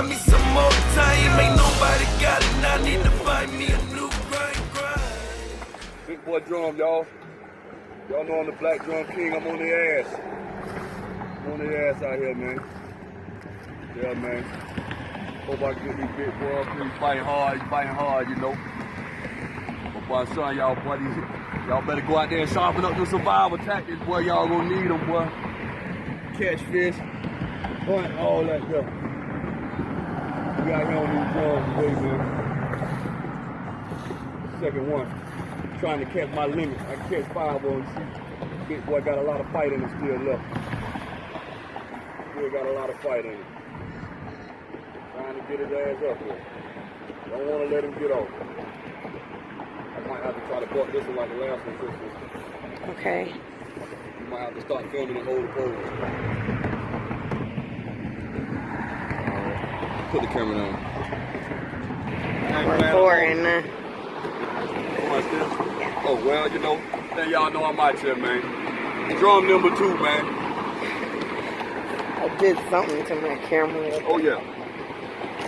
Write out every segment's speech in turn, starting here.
buy me some more time. Ain't nobody got it, now I need to find me a new grind. Big boy drum, y'all. Y'all know I'm the Black Drum King. I'm on the ass. I'm on the ass out here, man. Yeah, man. Hope I can get these big boys. He's fighting hard, you know. But boy, son, y'all buddies, y'all better go out there and sharpen up the survival tactics, boy. Y'all gonna need them, boy. Catch fish, hunt, all that stuff. We out here on these drums today, man. Second one. Trying to catch my limit. I can catch 5 on. See, big boy got a lot of fight in it still left. Still got a lot of fight in it. Trying to get his ass up here. Don't want to let him get off. I might have to try to buck this one like the last one, sister. Okay. You might have to start filming and hold the pole. Put the camera down. Recording. Yeah. Oh, well, you know, then y'all know I'm out here, man. Drum number 2, man. I did something to my camera. Oh, yeah.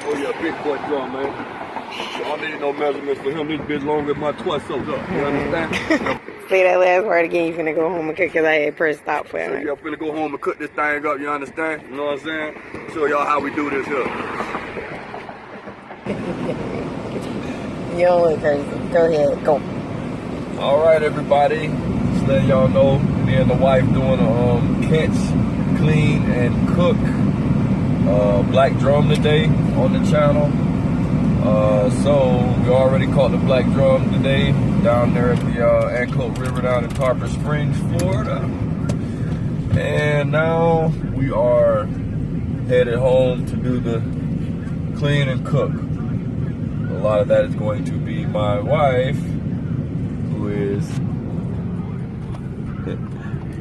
Oh, yeah, big boy drum, man. So I need no measurements for him. This bitch longer than my torso up. You understand? Say that last word again. You finna go home and cook because I had pressed stop for So it. y'all finna go home and cook this thing up. You understand? You know what I'm saying? Show y'all how we do this here. You don't look crazy. Go ahead. Go. All right, everybody. Just letting y'all know, me and the wife doing a catch, clean, and cook black drum today on the channel. So we already caught the black drum today down there at the Ancoat River down in Tarpon Springs, Florida. And now we are headed home to do the clean and cook. A lot of that is going to be my wife, who is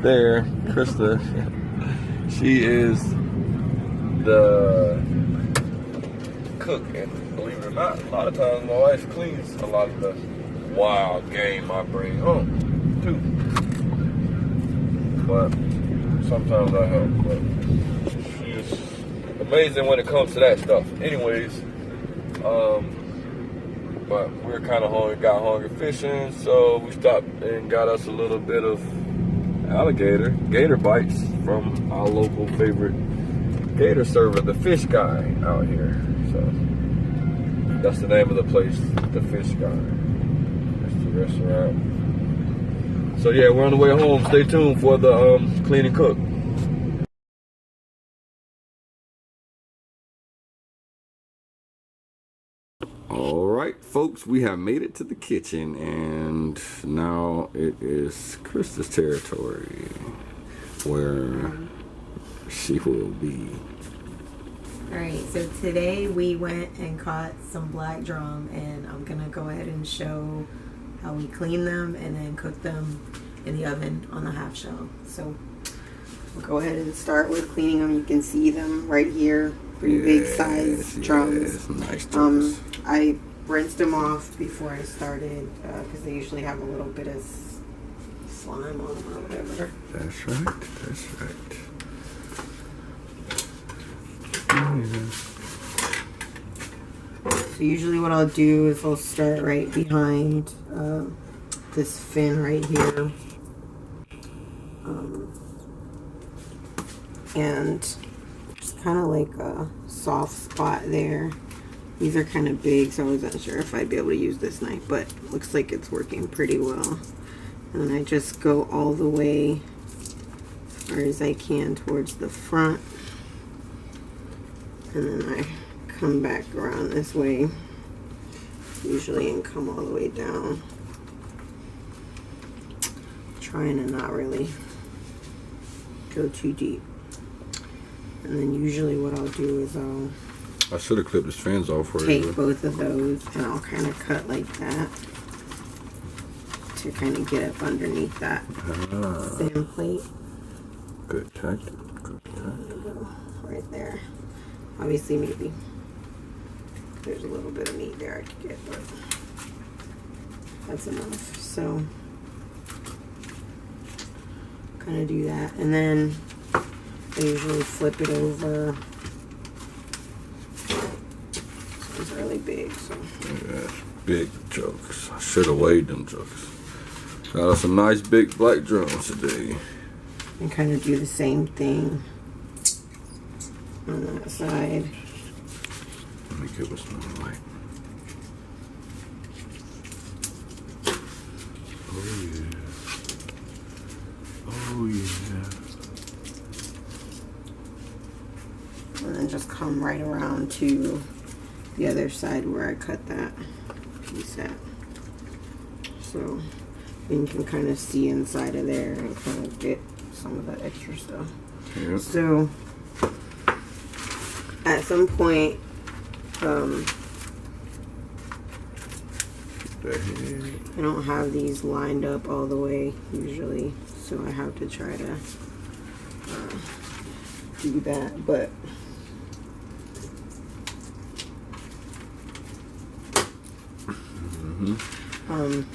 there, Krista. She is the cook, and believe it or not, a lot of times my wife cleans a lot of the wild game I bring home too. But sometimes I help. But she's amazing when it comes to that stuff. Anyways, but we're kind of hungry, got hungry fishing, so we stopped and got us a little bit of gator bites from our local favorite gator server, the Fish Guy out here. So that's the name of the place, the Fish Guy. That's the restaurant. So yeah, we're on the way home. Stay tuned for the clean and cook. All right, folks, we have made it to the kitchen, and now it is Krista's territory where she will be. Alright, so today we went and caught some black drum, and I'm gonna go ahead and show how we clean them and then cook them in the oven on the half shell. So we'll go ahead and start with cleaning them. You can see them right here, pretty big size drums. Nice drums. I rinsed them off before I started because they usually have a little bit of slime on them or whatever. That's right, that's right. So usually what I'll do is I'll start right behind this fin right here, and just kind of like a soft spot there. These are kind of big, so I wasn't sure if I'd be able to use this knife, but looks like it's working pretty well. And then I just go all the way as far as I can towards the front, and then I come back around this way usually and come all the way down, trying to not really go too deep. And then usually what I'll do is I should have clipped his fins off for you. Take both of those and I'll kind of cut like that to kind of get up underneath that sand plate. Good tactic. Good tactic. There we go. Right there. Obviously, maybe there's a little bit of meat there I could get, but that's enough. So, kind of do that, and then I usually flip it over really big. So yeah, big jokes. I should have weighed them jokes. Got us some nice big black drums today. and kind of do the same thing on that side. Let me give us some light. Oh yeah. Oh yeah. And then just come right around to the other side where I cut that piece at. So you can kind of see inside of there and kind of get some of that extra stuff. Yep. So at some point, I don't have these lined up all the way usually, so I have to try to do that, but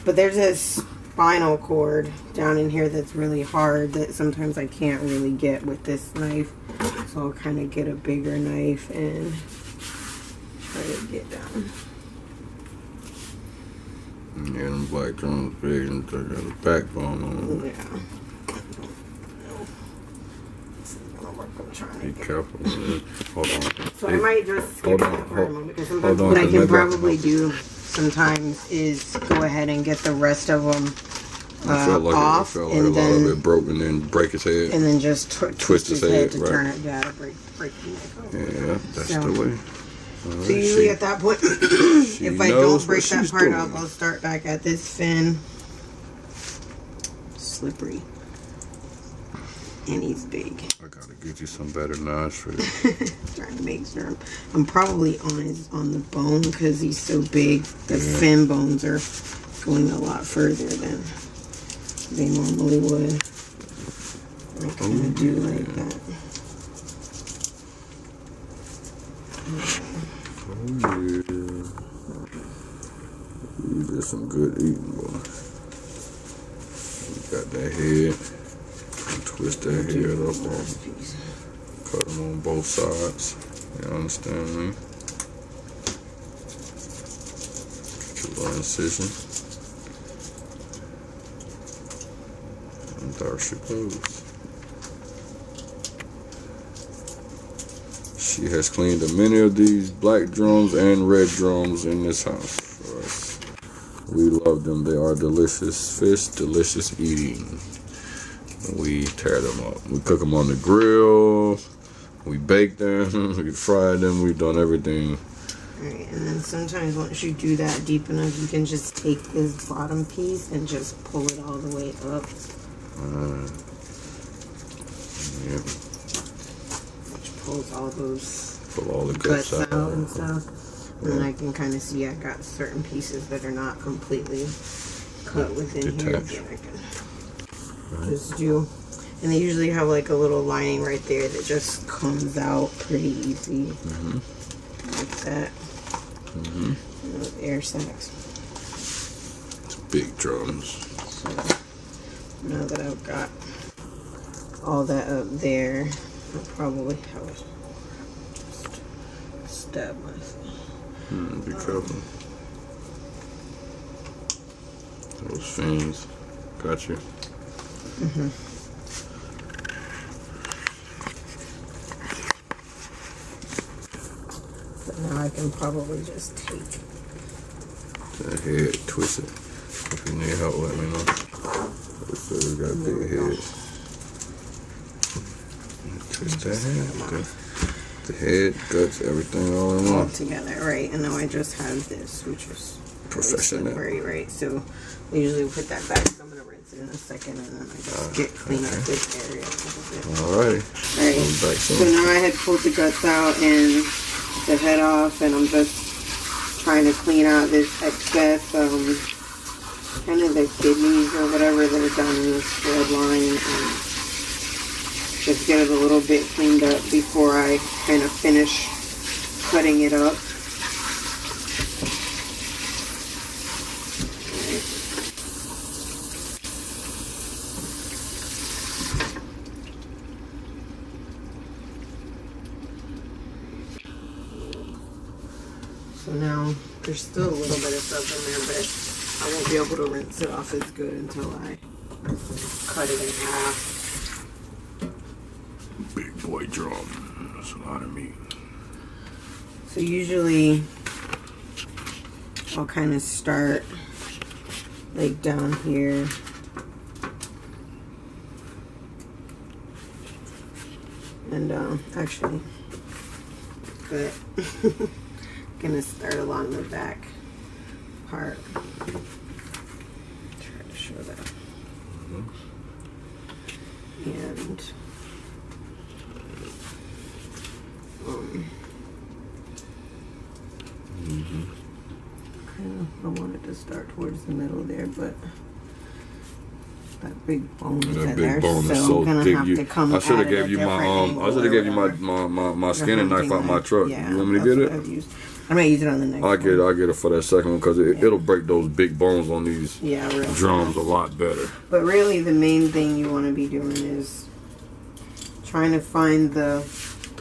but there's this spinal cord down in here that's really hard that sometimes I can't really get with this knife, so I'll kind of get a bigger knife and try to get down. Yeah, them black drums big and they got a backbone on them. Yeah. I'm trying to Be get careful. Hold on. So I might just skip that for a moment, because sometimes hold on, what I 'cause can maybe probably do sometimes is go ahead and get the rest of them I felt like off, it, I felt like and a lot of then it broke and then break his head. and then just twist his head to right. turn it down to break the neck over. Yeah, that's So- the way. All So right, usually at that point, if I knows don't break what that she's part doing. up, I'll start back at this fin. Slippery. And he's big. I gotta get you some better knives for this. Trying to make sure I'm probably on the bone because he's so big. The Yeah. fin bones are going a lot further than they normally would. I kind of do like that. Oh yeah. You did some good eating, boy. You got that head. Twist that head up on. Cut them on both sides. You understand me? Get your little incision. And there she goes. She has cleaned many of these black drums and red drums in this house for us. We love them. They are delicious fish, delicious eating. We tear them up. We cook them on the grill. We bake them. We fry them. We've done everything. Alright, and then sometimes once you do that deep enough, you can just take this bottom piece and just pull it all the way up. Yeah. Which pulls all those Pull all the guts guts out and stuff. And then I can kind of see I got certain pieces that are not completely cut within here. Detached. That I can just do. And they usually have like a little lining right there that just comes out pretty easy. Like that. And those air sacs. It's big drums. So now that I've got all that up there, I'll probably have to stab myself. Be careful. Those fins. Got you. But now I can probably just take. That head, twist it. If you need help, let me know. So we got a big head. Twist that head. Okay. The head, guts, everything all in All one. together, right? And now I just have this, which is Professional. right? So I usually put that back. So I'm gonna rinse it in a second, and then I just clean up this area a little bit. Alrighty. Alright. Back So soon. now I had pulled the guts out and the head off, and I'm just trying to clean out this excess, kind of the kidneys or whatever that are down in this blood line, and just get it a little bit cleaned up before I kind of finish cutting it up. So now there's still a little bit of stuff in there, but I won't be able to rinse it off as good until I cut it in half. Big boy drum. That's a lot of meat. So usually I'll kind of start like down here. And actually, but gonna start along the back part. Try to show that. And kind of, I wanted to start towards the middle there, but that big bone is in there, so I'm gonna have to come. I should have gave you my I should have gave you my skinning knife out my truck. Yeah, you want me to get it? I might use it on the next one. I'll get it for that second one because it'll break those big bones on these drums a lot better. But really, the main thing you want to be doing is trying to find the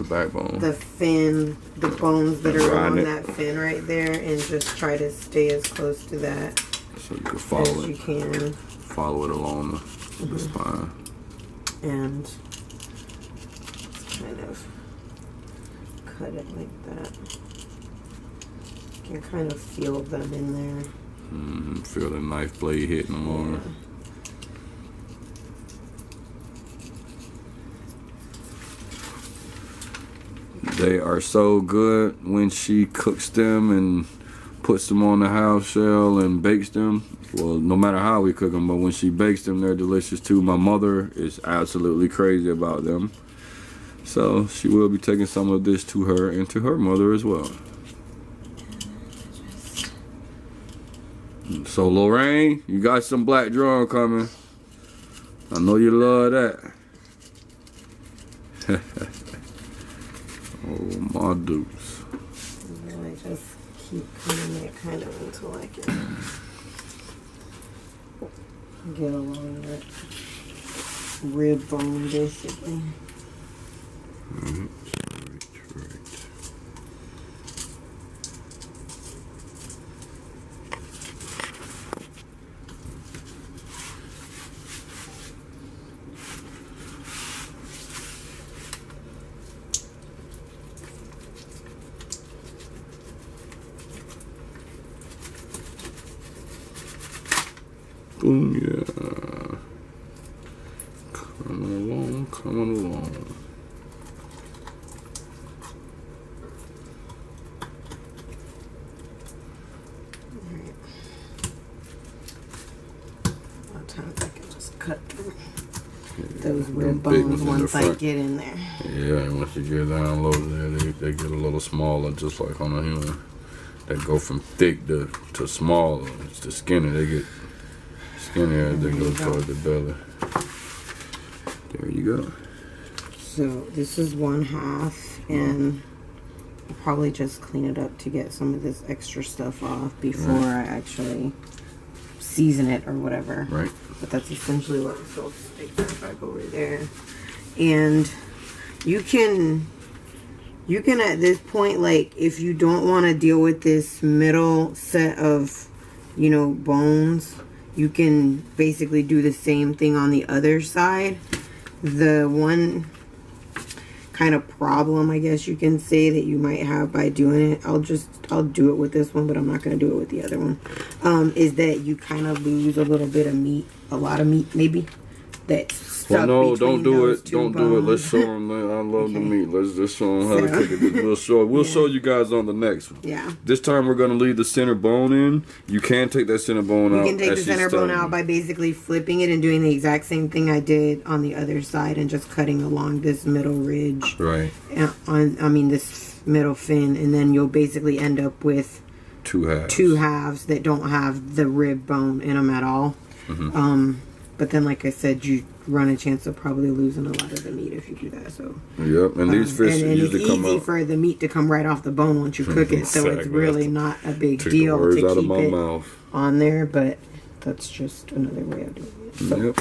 backbone, the fin, the bones that are on that fin right there, and just try to stay as close to that so you can follow as it. you can. Follow it along the spine. And just kind of cut it like that. You can kind of feel them in there. Feel the knife blade hitting them on. They are so good when she cooks them and puts them on the house shell and bakes them. Well, no matter how we cook them, but when she bakes them, they're delicious too. My mother is absolutely crazy about them. So she will be taking some of this to her and to her mother as well. So Lorraine, you got some black drum coming. I know you love that. Oh my dukes. And then I just keep cutting it kind of until I can get along that rib bone basically. Right. Boom, yeah. Coming along, coming along. Alright. A lot of times I can just cut through those rib bones once I get in there. Yeah, and once you get down low there, they get a little smaller, just like on a human. They go from thick to smaller. It's the skinny. They get skinnier as they go toward the belly. There you go. So this is 1/2, and I'll probably just clean it up to get some of this extra stuff off before I actually season it or whatever. Right. But that's essentially what I'm supposed to stick that back over there. And you can at this point, like, if you don't want to deal with this middle set of, you know, bones, you can basically do the same thing on the other side. The one kind of problem, I guess you can say, that you might have by doing it, I'll do it with this one, but I'm not going to do it with the other one, is that you kind of lose a little bit of meat, a lot of meat maybe, that's stuck no, don't do it. Don't do it. Let's show them. I love the meat. Let's just show them how to cook it. We'll show you guys on the next one. Yeah. This time we're gonna leave the center bone in. You can take that center bone out. You can take the center bone out by basically flipping it and doing the exact same thing I did on the other side and just cutting along this middle ridge. Right. This middle fin, and then you'll basically end up with two halves that don't have the rib bone in them at all. But then, like I said, you run a chance of probably losing a lot of the meat if you do that. So yep, and these fish usually come out. It's easy for the meat to come right off the bone once you cook it, so it's really not a big deal to keep it on there. But that's just another way of doing it. So,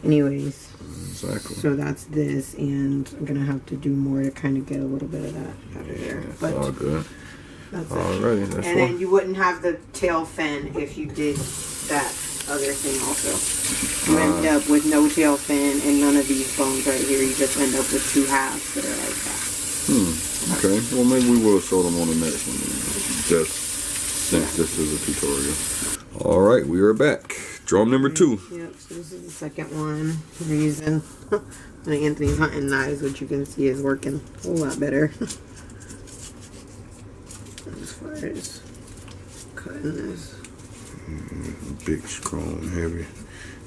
anyways, so that's this, and I'm gonna have to do more to kind of get a little bit of that out of there. It's but all good. That's it. Alrighty, that's And then you wouldn't have the tail fin if you did that other thing also. You end up with no tail fin and none of these bones right here. You just end up with two halves that are like that. Okay, well maybe we will show them on the next one. Just since this is a tutorial. Alright, we are back. Drum number 2. Yep, so this is the second one. We're using Anthony's hunting knives, which you can see is working a whole lot better. As far as cutting this. Big, strong, heavy,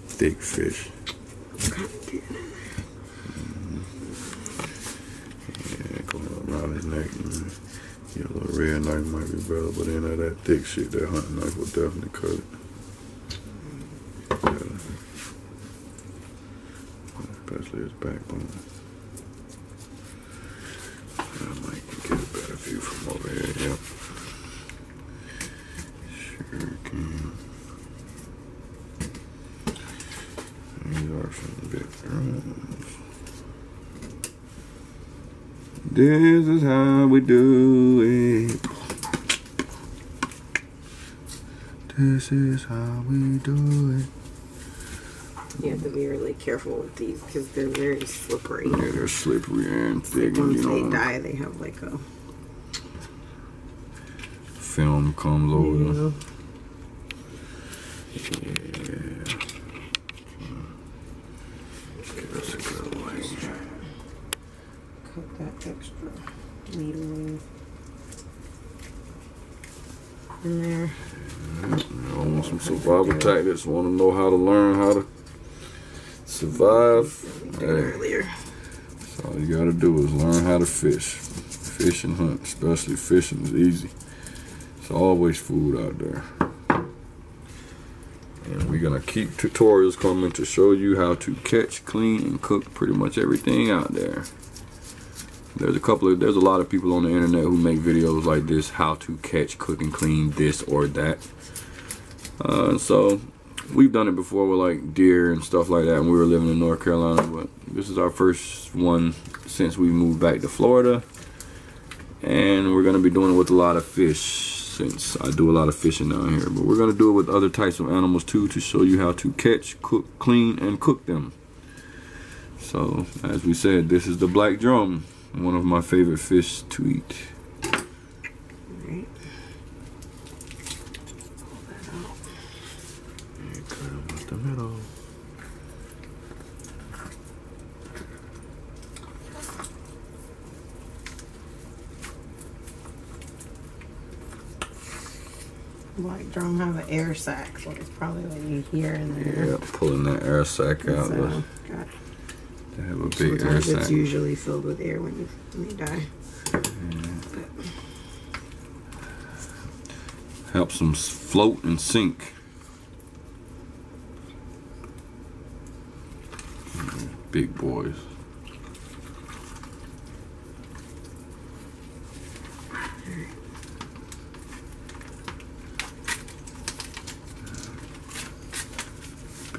thick fish. Yeah, going around his neck. Yeah, a little red knife might be better, but then that thick shit, that hunting knife will definitely cut it. Especially his backbone. I might get a better view from over here, yep. Sure can. These are some big drums. This is how we do it. This is how we do it. You have to be really careful with these because they're very slippery. Yeah, they're slippery and thick. Like once they die, they have like a film comes over them. Yeah. Give us a good way. Cut that extra needle in there. I want some survival tactics. Want to know how to learn how to survive. Hey, Earlier. that's all you gotta do is learn how to fish. Fish and hunt, especially fishing is easy. There's always food out there. And we're gonna keep tutorials coming to show you how to catch, clean, and cook pretty much everything out there. There's a lot of people on the internet who make videos like this, how to catch, cook, and clean this or that. So we've done it before with like deer and stuff like that, and we were living in North Carolina, but this is our first one since we moved back to Florida, and we're gonna be doing it with a lot of fish since I do a lot of fishing down here, but we're gonna do it with other types of animals too to show you how to catch, cook, clean, and cook them. So as we said, this is the black drum, one of my favorite fish to eat. Black drum have an air sac, so it's probably what you hear in there. Yeah, pulling that air sac out. So, They have a big air sometimes it's sac. usually filled with air when you die. Helps them float and sink. Big boys.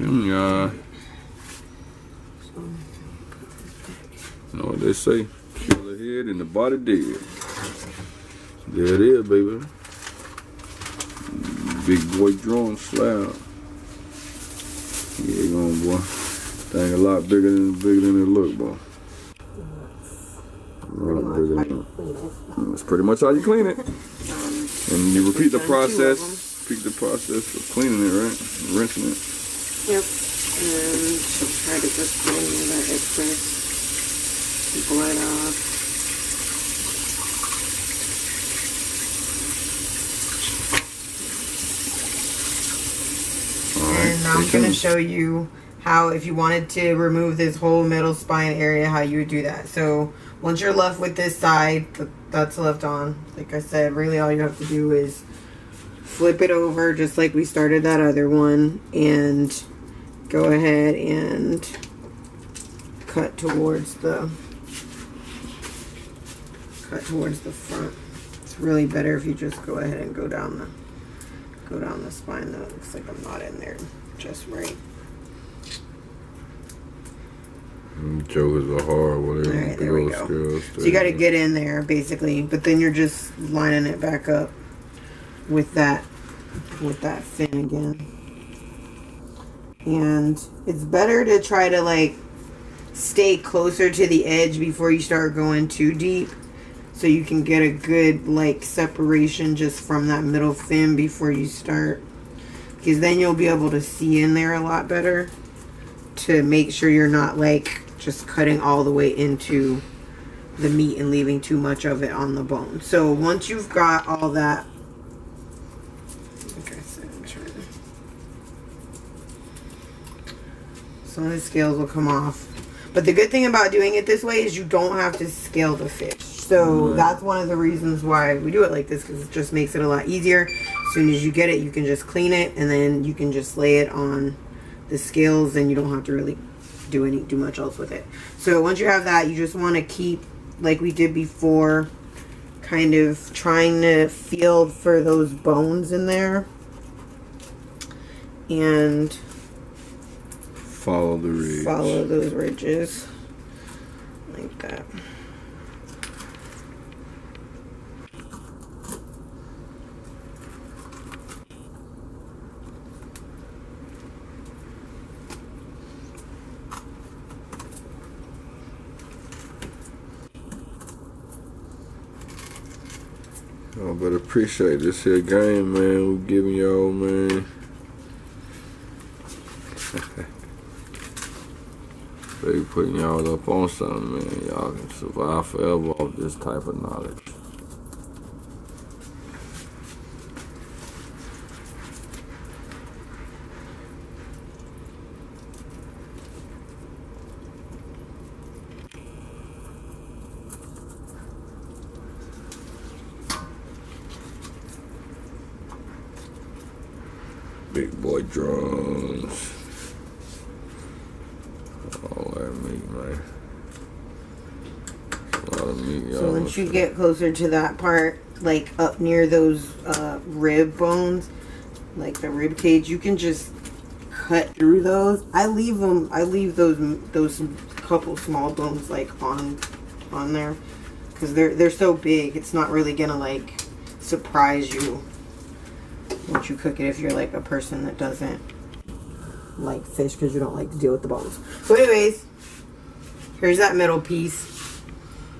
Yeah. You know what they say? Kill the head and the body dead. There it is, baby. Big boy drone slab. Yeah, going boy. Thing a lot bigger than it look, boy. That's pretty much how you clean it. And you repeat the process. Repeat the process of cleaning it, right? Rinsing it. Yep. And try to just get any of that excess blood off. And I'm going to show you how, if you wanted to remove this whole middle spine area, how you would do that. So once you're left with this side that's left on, like I said, really all you have to do is flip it over just like we started that other one, and go ahead and cut towards the front. It's really better if you just go ahead and go down the spine. That looks like I'm not in there just right. Jokers are hard, whatever. All right, there we go. So you got to get in there, basically, but then you're just lining it back up with that fin again. And it's better to try to, like, stay closer to the edge before you start going too deep, so you can get a good, like, separation just from that middle fin before you start, because then you'll be able to see in there a lot better to make sure you're not, like, just cutting all the way into the meat and leaving too much of it on the bone. So once you've got all that, like I said, some of the scales will come off. But the good thing about doing it this way is you don't have to scale the fish. So that's one of the reasons why we do it like this, because it just makes it a lot easier. As soon as you get it, you can just clean it, and then you can just lay it on the scales, and you don't have to really do much else with it. So once you have that, you just want to keep, like we did before, kind of trying to feel for those bones in there and follow the ridge. Follow those ridges like that. Y'all better appreciate this here game, man. We're giving y'all, man. They putting y'all up on something, man. Y'all can survive forever off this type of knowledge. Big boy drums. All that meat, man. A lot of meat, y'all. So once you get closer to that part, like up near those rib bones, like the rib cage, you can just cut through those. I leave those couple small bones like on there, because they're so big. It's not really gonna like surprise you once you cook it if you're like a person that doesn't like fish, because you don't like to deal with the bones. So anyways, here's that middle piece,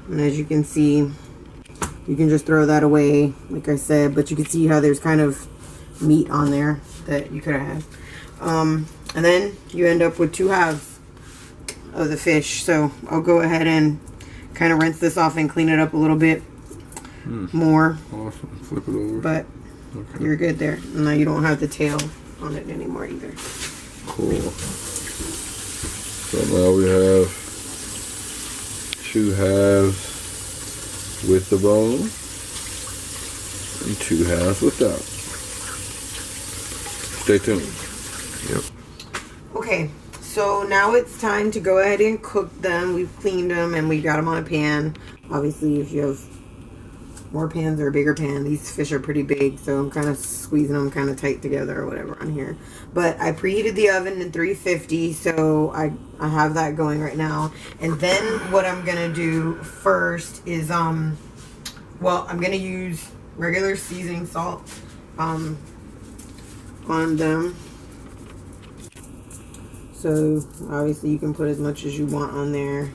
and as you can see, you can just throw that away like I said, but you can see how there's kind of meat on there that you could have had, and then you end up with 2 halves of the fish. So I'll go ahead and kind of rinse this off and clean it up a little bit more. Awesome. Flip it over. But okay, you're good there. And now you don't have the tail on it anymore either. Cool. So now we have 2 halves with the bone and 2 halves without. Stay tuned. Yep. Okay, so now it's time to go ahead and cook them. We've cleaned them and we got them on a pan. Obviously, if you have more pans or a bigger pan, these fish are pretty big, so I'm kind of squeezing them kind of tight together or whatever on here. But I preheated the oven in 350, so I have that going right now. And then what I'm gonna do first is well, I'm gonna use regular seasoning salt on them. So obviously you can put as much as you want on there.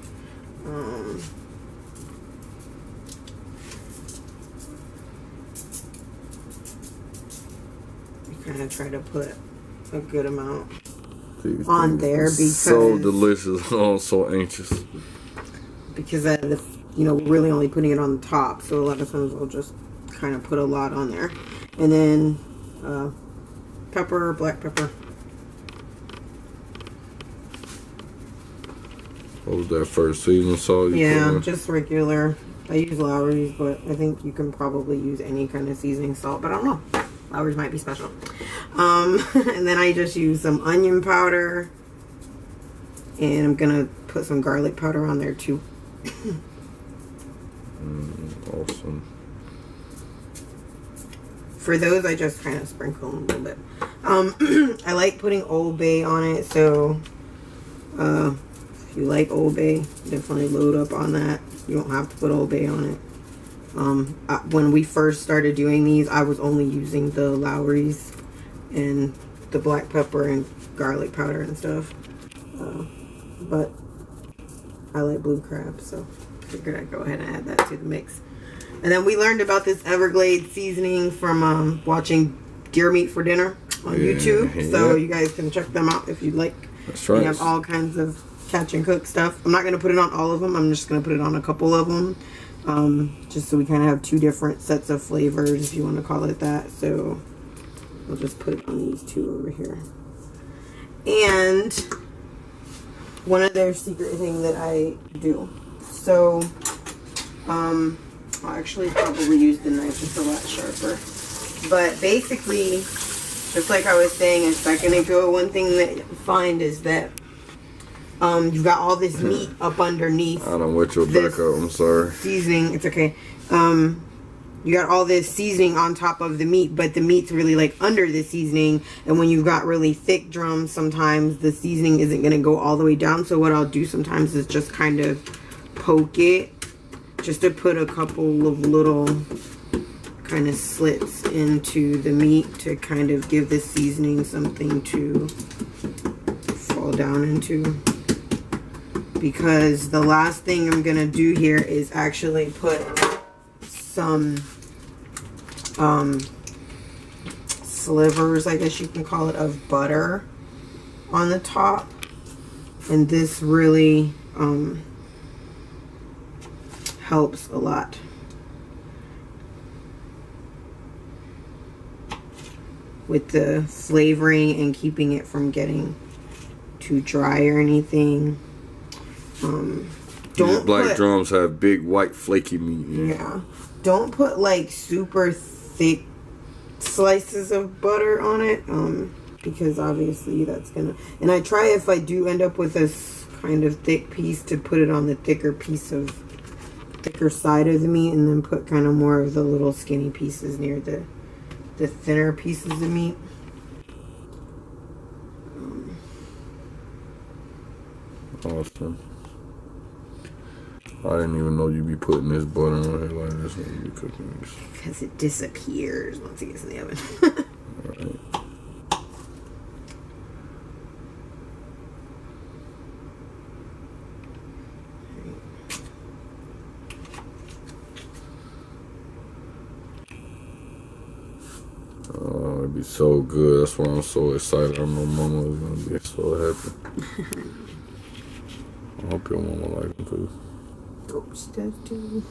Kind of try to put a good amount on there, because so delicious. I'm so anxious because we're really only putting it on the top, so a lot of times we'll just kind of put a lot on there. And then pepper, black pepper. What was that first seasoning salt? Yeah, just regular. I use Lowry's, but I think you can probably use any kind of seasoning salt, but I don't know. Lowry's might be special. And then I just use some onion powder, and I'm gonna put some garlic powder on there too. Awesome. For those, I just kind of sprinkle a little bit. I like putting Old Bay on it, so if If you like Old Bay, definitely load up on that. You don't have to put Old Bay on it. When we first started doing these, I was only using the Lowry's and the black pepper and garlic powder and stuff. But I like blue crab, so figured I'd go ahead and add that to the mix. And then we learned about this Everglades seasoning from watching Deer Meat for Dinner on YouTube. So you guys can check them out if you'd like. That's right. They have all kinds of catch and cook stuff. I'm not going to put it on all of them. I'm just going to put it on a couple of them. Just so we kind of have two different sets of flavors, if you want to call it that. So I'll just put it on these two over here. And one other secret thing that I do. So, I'll actually probably use the knife, just a lot sharper. But basically, just like I was saying a second ago, one thing that you find is that you've got all this meat up underneath. I don't want your back up, I'm sorry. Seasoning, it's okay. You got all this seasoning on top of the meat, but the meat's really like under the seasoning. And when you've got really thick drums, sometimes the seasoning isn't going to go all the way down. So what I'll do sometimes is just kind of poke it, just to put a couple of little kind of slits into the meat to kind of give the seasoning something to fall down into. Because the last thing I'm going to do here is actually put some slivers, I guess you can call it, of butter on the top. And this really helps a lot. With the flavoring and keeping it from getting too dry or anything. These black drums have big white flaky meat. Yeah. Don't put like super thick slices of butter on it. Because obviously that's gonna, and I try, if I do end up with this kind of thick piece, to put it on the thicker side of the meat, and then put kind of more of the little skinny pieces near the thinner pieces of meat. Awesome. I didn't even know you'd be putting this butter on here like this when you be cooking this. Because it disappears once it gets in the oven. Alright. Oh, it'd be so good. That's why I'm so excited. I know Mama is gonna be so happy. I hope your mama like them too. Hope she does too.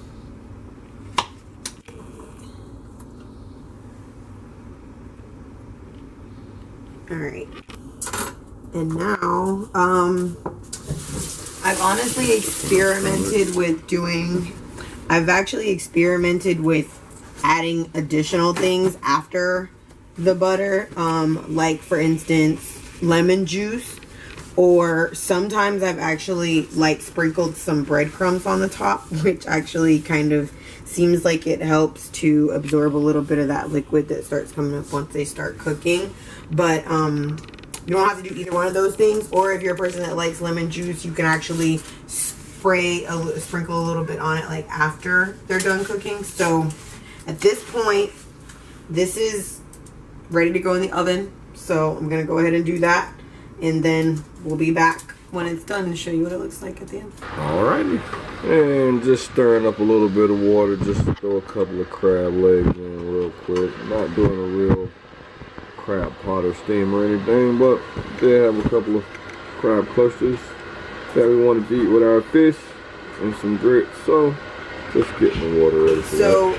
Alright. And now, I've honestly experimented with I've actually experimented with adding additional things after the butter. Like, for instance, lemon juice. Or sometimes I've actually like sprinkled some breadcrumbs on the top, which actually kind of seems like it helps to absorb a little bit of that liquid that starts coming up once they start cooking. But you don't have to do either one of those things. Or if you're a person that likes lemon juice, you can actually sprinkle a little bit on it like after they're done cooking. So at this point, this is ready to go in the oven. So I'm gonna go ahead and do that. And then we'll be back when it's done and show you what it looks like at the end. Alrighty. And just stirring up a little bit of water just to throw a couple of crab legs in real quick. Not doing a real crab pot or steam or anything, but they have a couple of crab clusters that we wanted to eat with our fish and some grits. So just getting the water ready for that.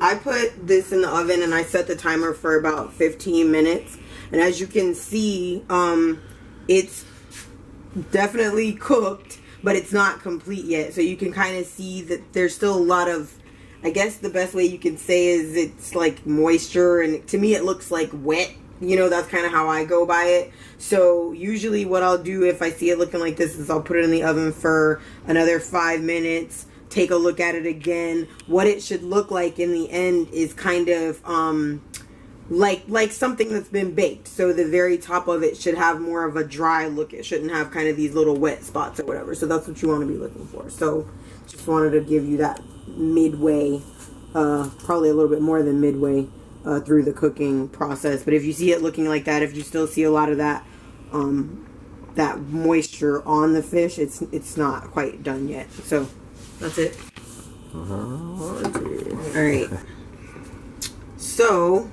I put this in the oven and I set the timer for about 15 minutes. And as you can see, it's definitely cooked, but it's not complete yet. So you can kind of see that there's still a lot of, I guess the best way you can say is it's like moisture. And to me, it looks like wet. You know, that's kind of how I go by it. So usually what I'll do if I see it looking like this is I'll put it in the oven for another 5 minutes. Take a look at it again. What it should look like in the end is kind of like something that's been baked. So the very top of it should have more of a dry look. It shouldn't have kind of these little wet spots or whatever. So that's what you want to be looking for. So just wanted to give you that midway, probably a little bit more than midway through the cooking process. But if you see it looking like that, if you still see a lot of that that moisture on the fish, it's not quite done yet. So that's it. All right. So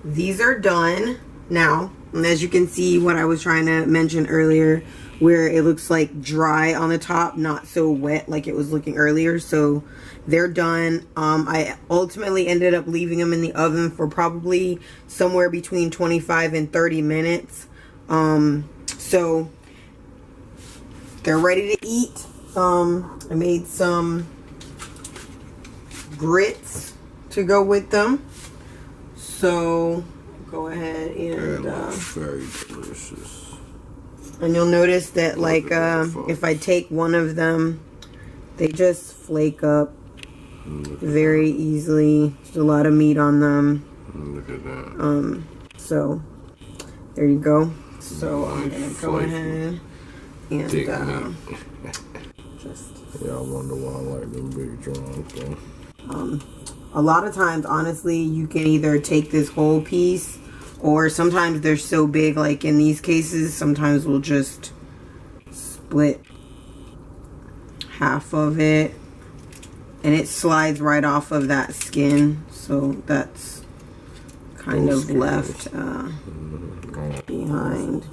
these are done now, and as you can see, what I was trying to mention earlier, where it looks like dry on the top, not so wet like it was looking earlier. So they're done. I ultimately ended up leaving them in the oven for probably somewhere between 25 and 30 minutes. So they're ready to eat. I made some grits to go with them. So go ahead and very delicious. And you'll notice that, like, if I take one of them, they just flake up very easily. There's a lot of meat on them. Look at that. So there you go. So I'm gonna go ahead and just. Yeah, I wonder why I like them big drums, though. A lot of times, honestly, you can either take this whole piece, or sometimes they're so big, like in these cases, sometimes we'll just split half of it, and it slides right off of that skin, so that's kind of left behind.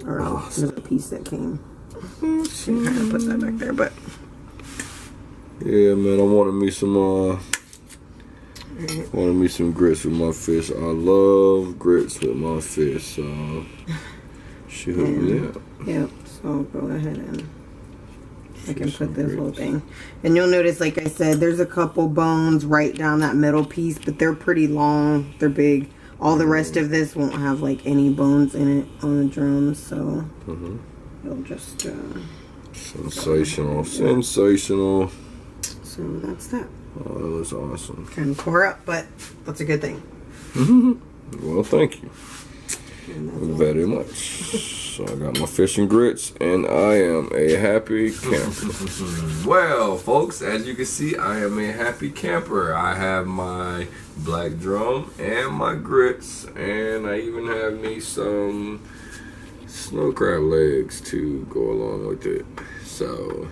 Or there's a piece that came. Should kind of put that back there, but yeah, man, I wanted me some grits with my fish. I love grits with my fish, so she hooked me up. Yep, so go ahead and I can put this whole thing. And you'll notice, like I said, there's a couple bones right down that middle piece, but they're pretty long, they're big. All the rest of this won't have like any bones in it on the drums, so it'll just sensational. So that's that. Oh, that looks awesome. Can pour up, but that's a good thing. Well, thank you very much. So I got my fish and grits, and I am a happy camper. Well, folks, as you can see, I am a happy camper. I have my black drum and my grits, and I even have me some snow crab legs to go along with it. So